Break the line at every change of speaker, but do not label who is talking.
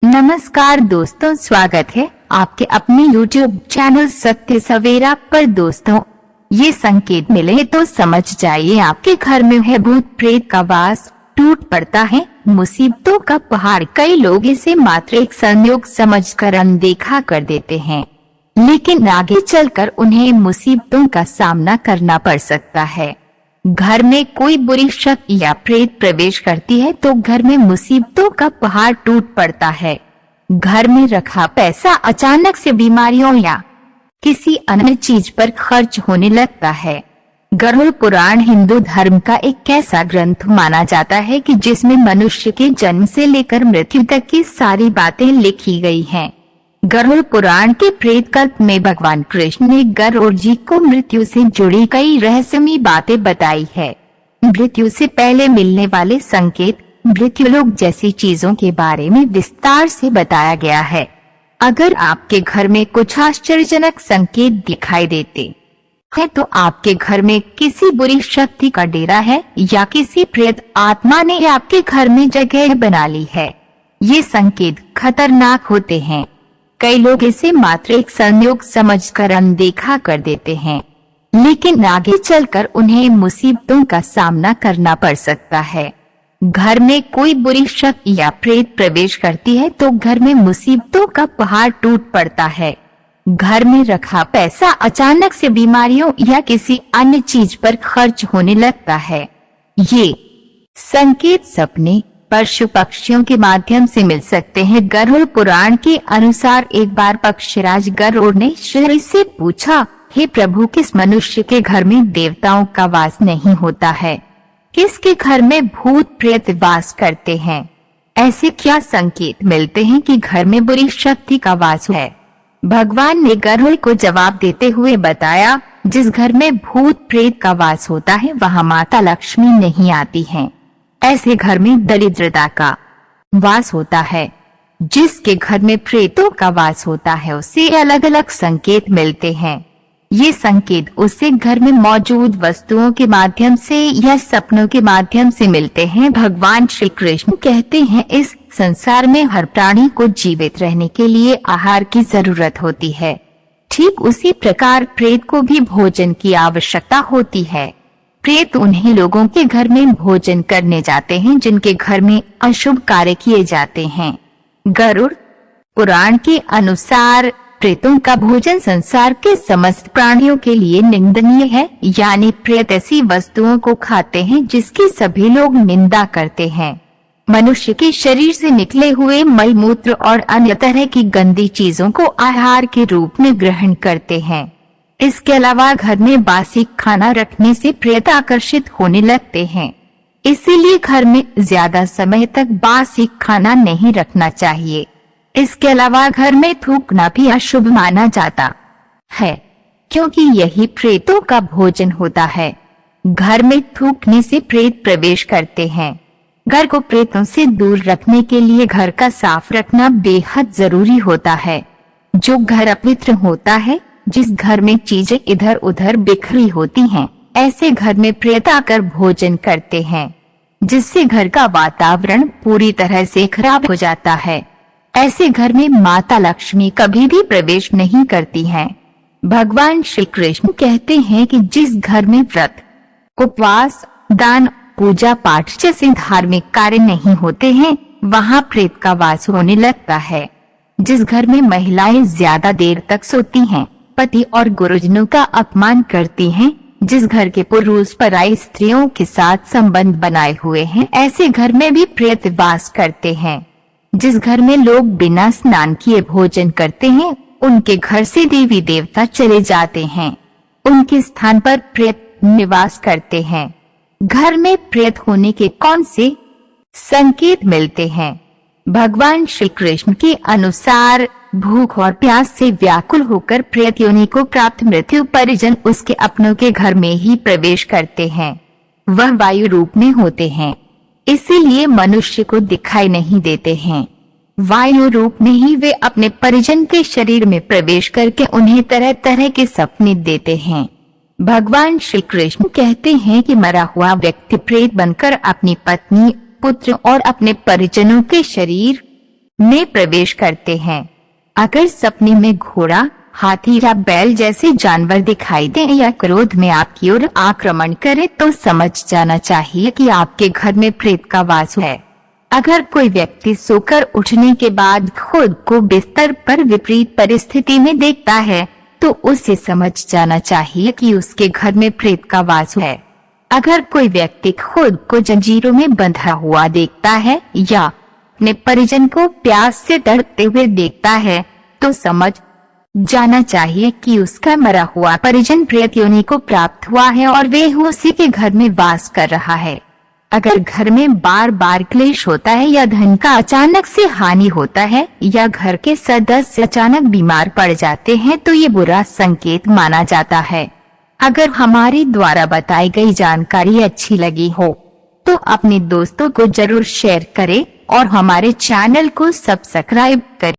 नमस्कार दोस्तों, स्वागत है आपके अपने YouTube चैनल सत्य सवेरा पर। दोस्तों, ये संकेत मिले तो समझ जाइए आपके घर में है भूत प्रेत का वास। टूट पड़ता है मुसीबतों का पहाड़। कई लोग इसे मात्र एक संयोग समझकर अनदेखा कर देते हैं, लेकिन आगे चलकर उन्हें मुसीबतों का सामना करना पड़ सकता है। घर में कोई बुरी शक्ति या प्रेत प्रवेश करती है तो घर में मुसीबतों का पहाड़ टूट पड़ता है। घर में रखा पैसा अचानक से बीमारियों या किसी अन्य चीज पर खर्च होने लगता है। गरुड़ पुराण हिंदू धर्म का एक ऐसा ग्रंथ माना जाता है कि जिसमें मनुष्य के जन्म से लेकर मृत्यु तक की सारी बातें लिखी गई हैं। गरुड़ पुराण के प्रेत कल्प में भगवान कृष्ण ने गरुड़ जी को मृत्यु से जुड़ी कई रहस्यमयी बातें बताई है। मृत्यु से पहले मिलने वाले संकेत, मृत्युलोक जैसी चीजों के बारे में विस्तार से बताया गया है। अगर आपके घर में कुछ आश्चर्यजनक संकेत दिखाई देते हैं तो आपके घर में किसी बुरी शक्ति का डेरा है या किसी प्रेत आत्मा ने आपके घर में जगह बना ली है। ये संकेत खतरनाक होते हैं। कई लोग इसे मात्र एक संयोग समझकर अनदेखा कर देते हैं, लेकिन आगे चलकर उन्हें मुसीबतों का सामना करना पड़ सकता है। घर में कोई बुरी शक्ति या प्रेत प्रवेश करती है तो घर में मुसीबतों का पहाड़ टूट पड़ता है। घर में रखा पैसा अचानक से बीमारियों या किसी अन्य चीज पर खर्च होने लगता है। ये संकेत सपने, पशु पक्षियों के माध्यम से मिल सकते हैं। गरुड़ पुराण के अनुसार एक बार पक्षीराज गरुड़ ने श्री से पूछा, हे प्रभु, किस मनुष्य के घर में देवताओं का वास नहीं होता है? किसके घर में भूत प्रेत वास करते हैं? ऐसे क्या संकेत मिलते हैं कि घर में बुरी शक्ति का वास है? भगवान ने गरुड़ को जवाब देते हुए बताया, जिस घर में भूत प्रेत का वास होता है वहाँ माता लक्ष्मी नहीं आती हैं। ऐसे घर में दरिद्रता का वास होता है। जिसके घर में प्रेतों का वास होता है उसे अलग अलग संकेत मिलते हैं। ये संकेत उसे घर में मौजूद वस्तुओं के माध्यम से या सपनों के माध्यम से मिलते हैं। भगवान श्री कृष्ण कहते हैं, इस संसार में हर प्राणी को जीवित रहने के लिए आहार की जरूरत होती है। ठीक उसी प्रकार प्रेत को भी भोजन की आवश्यकता होती है। प्रेत उन्हीं लोगों के घर में भोजन करने जाते हैं जिनके घर में अशुभ कार्य किए जाते हैं। गरुड़ पुराण के अनुसार प्रेतों का भोजन संसार के समस्त प्राणियों के लिए निंदनीय है, यानी प्रेत ऐसी वस्तुओं को खाते हैं जिसकी सभी लोग निंदा करते हैं। मनुष्य के शरीर से निकले हुए मल मूत्र और अन्य तरह की गंदी चीजों को आहार के रूप में ग्रहण करते हैं। इसके अलावा घर में बासी खाना रखने से प्रेत आकर्षित होने लगते हैं। इसीलिए घर में ज्यादा समय तक बासी खाना नहीं रखना चाहिए। इसके अलावा घर में थूकना भी अशुभ माना जाता है, क्योंकि यही प्रेतों का भोजन होता है। घर में थूकने से प्रेत प्रवेश करते हैं। घर को प्रेतों से दूर रखने के लिए घर का साफ रखना बेहद जरूरी होता है। जो घर अपवित्र होता है, जिस घर में चीजें इधर उधर बिखरी होती हैं, ऐसे घर में प्रेत आकर भोजन करते हैं, जिससे घर का वातावरण पूरी तरह से खराब हो जाता है। ऐसे घर में माता लक्ष्मी कभी भी प्रवेश नहीं करती हैं। भगवान श्री कृष्ण कहते हैं कि जिस घर में व्रत, उपवास, दान, पूजा पाठ जैसे धार्मिक कार्य नहीं होते हैं वहाँ प्रेत का वास होने लगता है। जिस घर में महिलाएं ज्यादा देर तक सोती हैं, पति और गुरुजनों का अपमान करती हैं, जिस घर के पुरुष पराई स्त्रियों के साथ संबंध बनाए हुए हैं, ऐसे घर में भी प्रेत वास करते हैं। जिस घर में लोग बिना स्नान किए भोजन करते हैं, उनके घर से देवी देवता चले जाते हैं। उनके स्थान पर प्रेत निवास करते हैं। घर में प्रेत होने के कौन से संकेत मिलते हैं? भगवान श्री कृष्ण के अनुसार भूख और प्यास से व्याकुल होकर प्रेत योनि को प्राप्त मृत्यु परिजन उसके अपनों के घर में ही प्रवेश करते हैं। वह वायु रूप में होते हैं, इसीलिए मनुष्य को दिखाई नहीं देते हैं। वायु रूप में ही वे अपने परिजन के शरीर में प्रवेश करके उन्हें तरह तरह के सपने देते हैं। भगवान श्री कृष्ण कहते हैं कि मरा हुआ व्यक्ति प्रेत बनकर अपनी पत्नी, पुत्र और अपने परिजनों के शरीर में प्रवेश करते हैं। अगर सपने में घोड़ा, हाथी या बैल जैसे जानवर दिखाई दें या क्रोध में आपकी ओर आक्रमण करे तो समझ जाना चाहिए कि आपके घर में प्रेत का वास है। अगर कोई व्यक्ति सोकर उठने के बाद खुद को बिस्तर पर विपरीत परिस्थिति में देखता है तो उसे समझ जाना चाहिए कि उसके घर में प्रेत का वास है। अगर कोई व्यक्ति खुद को जंजीरों में बंधा हुआ देखता है या अपने परिजन को प्यास से तड़पते हुए देखता है तो समझ जाना चाहिए कि उसका मरा हुआ परिजन प्रेत योनि को प्राप्त हुआ है और वे उसी के घर में वास कर रहा है। अगर घर में बार बार क्लेश होता है या धन का अचानक से हानि होता है या घर के सदस्य अचानक बीमार पड़ जाते हैं तो ये बुरा संकेत माना जाता है। अगर हमारी द्वारा बताई गई जानकारी अच्छी लगी हो तो अपने दोस्तों को जरूर शेयर करें और हमारे चैनल को सब्सक्राइब करें।